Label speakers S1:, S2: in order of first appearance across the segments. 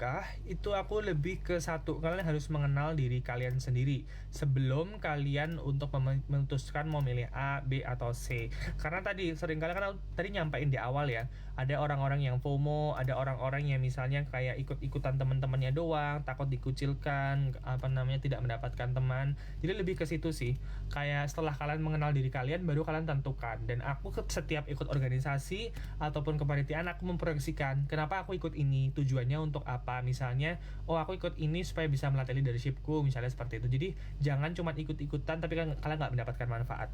S1: menikah, itu aku lebih ke satu, kalian harus mengenal diri kalian sendiri sebelum kalian untuk memutuskan mau milih A, B, atau C. Karena tadi sering kali kan aku tadi nyampain di awal ya, ada orang-orang yang FOMO, ada orang-orang yang misalnya kayak ikut-ikutan teman-temannya doang, takut dikucilkan, apa namanya, tidak mendapatkan teman. Jadi lebih ke situ sih. Kayak setelah kalian mengenal diri kalian, baru kalian tentukan. Dan aku setiap ikut organisasi ataupun kepanitiaan, aku memproyeksikan kenapa aku ikut ini, tujuannya untuk apa. Misalnya, oh aku ikut ini supaya bisa melatih leadershipku, misalnya seperti itu. Jadi jangan cuma ikut-ikutan tapi kan kalian nggak mendapatkan manfaat.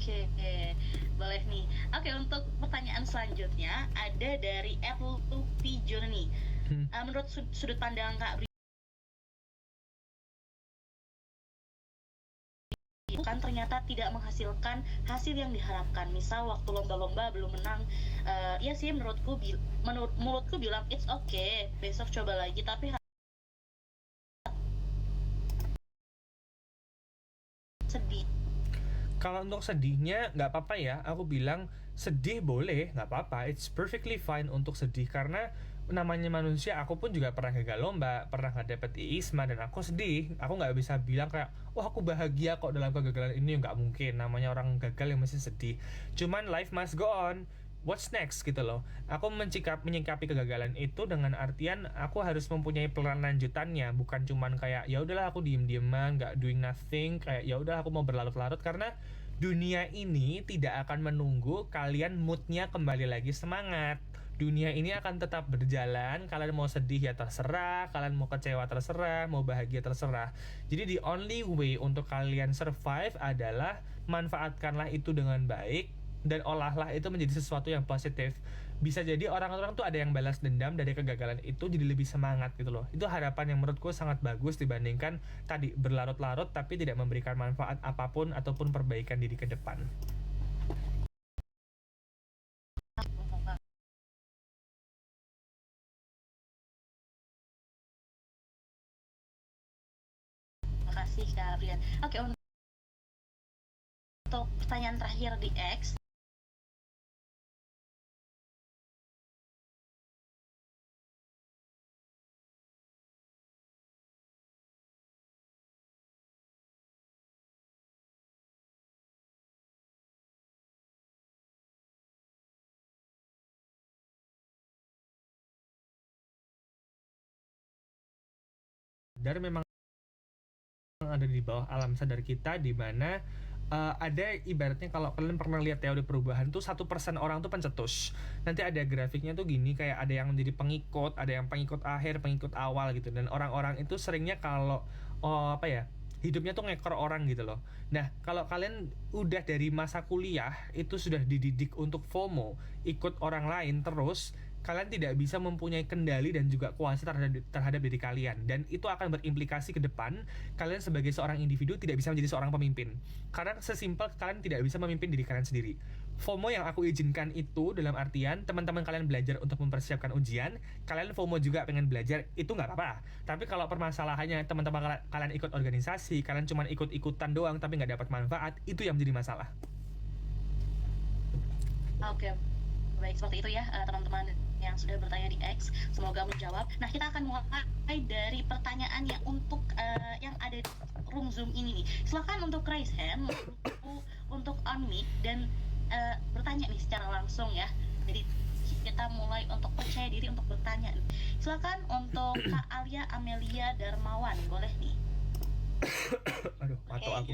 S2: Oke, boleh nih. Oke, untuk pertanyaan selanjutnya ada dari Luffy Journey.
S1: Hmm.
S2: Menurut sudut pandang Kak Bri, kan ternyata tidak menghasilkan hasil yang diharapkan. Misal waktu lomba-lomba belum menang, ya sih menurutku bilang it's okay, besok coba lagi. Tapi sedih.
S1: Kalau untuk sedihnya nggak apa-apa ya, aku bilang sedih boleh, nggak apa-apa, it's perfectly fine untuk sedih karena namanya manusia. Aku pun juga pernah gagal lomba, pernah nggak dapet ISMA dan aku sedih. Aku nggak bisa bilang kayak, wah aku bahagia kok dalam kegagalan ini, nggak mungkin. Namanya orang gagal yang masih sedih. Cuman life must go on. What's next gitu loh. Aku menyikapi kegagalan itu dengan artian aku harus mempunyai peran lanjutannya, bukan cuman kayak ya udahlah aku diem-dieman nggak doing nothing, kayak ya udah aku mau berlarut-larut. Karena dunia ini tidak akan menunggu kalian moodnya kembali lagi semangat. Dunia ini akan tetap berjalan. Kalian mau sedih ya terserah, kalian mau kecewa terserah, mau bahagia terserah. Jadi the only way untuk kalian survive adalah manfaatkanlah itu dengan baik dan olahlah itu menjadi sesuatu yang positif. Bisa jadi orang-orang tuh ada yang balas dendam dari kegagalan itu jadi lebih semangat gitu loh. Itu harapan yang menurutku sangat bagus dibandingkan tadi berlarut-larut tapi tidak memberikan manfaat apapun ataupun perbaikan diri ke depan.
S2: Terima kasih Kak Brian. Oke, untuk pertanyaan terakhir di X,
S1: Dan memang ada di bawah alam sadar kita, di mana ada ibaratnya kalau kalian pernah lihat teori perubahan tuh 1% orang tuh pencetus. Nanti ada grafiknya tuh gini, kayak ada yang menjadi pengikut, ada yang pengikut akhir, pengikut awal gitu. Dan orang-orang itu seringnya kalau apa ya, hidupnya tuh ngekor orang gitu loh. Nah, kalau kalian udah dari masa kuliah itu sudah dididik untuk FOMO, ikut orang lain terus, kalian tidak bisa mempunyai kendali dan juga kuasa terhadap diri kalian, dan itu akan berimplikasi ke depan. Kalian sebagai seorang individu tidak bisa menjadi seorang pemimpin karena sesimpel kalian tidak bisa memimpin diri kalian sendiri. FOMO yang aku izinkan itu dalam artian teman-teman kalian belajar untuk mempersiapkan ujian, kalian FOMO juga pengen belajar, itu nggak apa-apa. Tapi kalau permasalahannya teman-teman kalian ikut organisasi, kalian cuma ikut-ikutan doang tapi nggak dapat manfaat, itu yang menjadi masalah.
S2: oke, baik seperti itu ya teman-teman yang sudah bertanya di X, semoga menjawab. Nah, kita akan mulai dari pertanyaan yang untuk yang ada di room Zoom ini nih. Silakan untuk raise hand, untuk on mic dan bertanya nih secara langsung ya. Jadi kita mulai untuk percaya diri untuk bertanya. Silakan untuk Kak Alia Amelia Darmawan, boleh nih.
S1: Aduh, patok aku.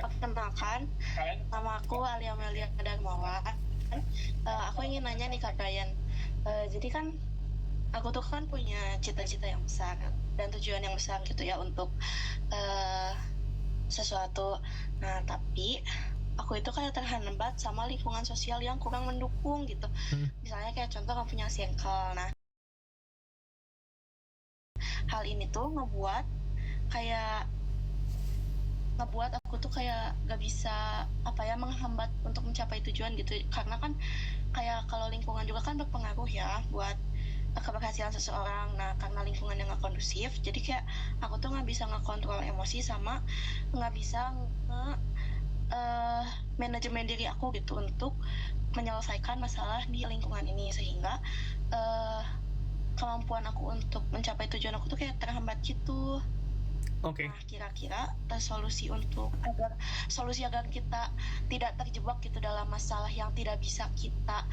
S3: Perkenalkan, nama aku Alia Amelia Darmawan. Aku ingin nanya nih Kak Brian. Jadi kan aku tuh kan punya cita-cita yang besar dan tujuan yang besar gitu ya untuk sesuatu. Nah, tapi aku itu kayak terhambat sama lingkungan sosial yang kurang mendukung gitu. Misalnya kayak contoh kamu punya circle. Nah, hal ini tuh ngebuat aku tuh kayak gak bisa menghambat untuk mencapai tujuan gitu, karena kan kayak kalau lingkungan juga kan berpengaruh ya buat keberhasilan seseorang. Nah, karena lingkungan yang gak kondusif, jadi kayak aku tuh gak bisa ngekontrol emosi sama gak bisa manajemen diri aku gitu untuk menyelesaikan masalah di lingkungan ini, sehingga kemampuan aku untuk mencapai tujuan aku tuh kayak terhambat gitu.
S1: Oke.
S3: Nah, kira-kira solusi agar kita tidak terjebak gitu dalam masalah yang tidak bisa kita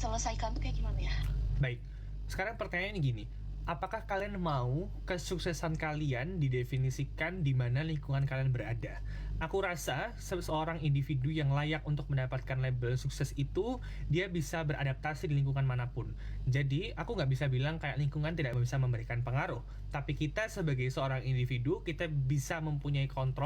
S3: selesaikan tuh kayak gimana ya?
S1: Baik, sekarang pertanyaannya gini, apakah kalian mau kesuksesan kalian didefinisikan di mana lingkungan kalian berada? Aku rasa seseorang individu yang layak untuk mendapatkan label sukses itu, dia bisa beradaptasi di lingkungan manapun. Jadi, aku nggak bisa bilang kayak lingkungan tidak bisa memberikan pengaruh. Tapi kita sebagai seorang individu, kita bisa mempunyai kontrol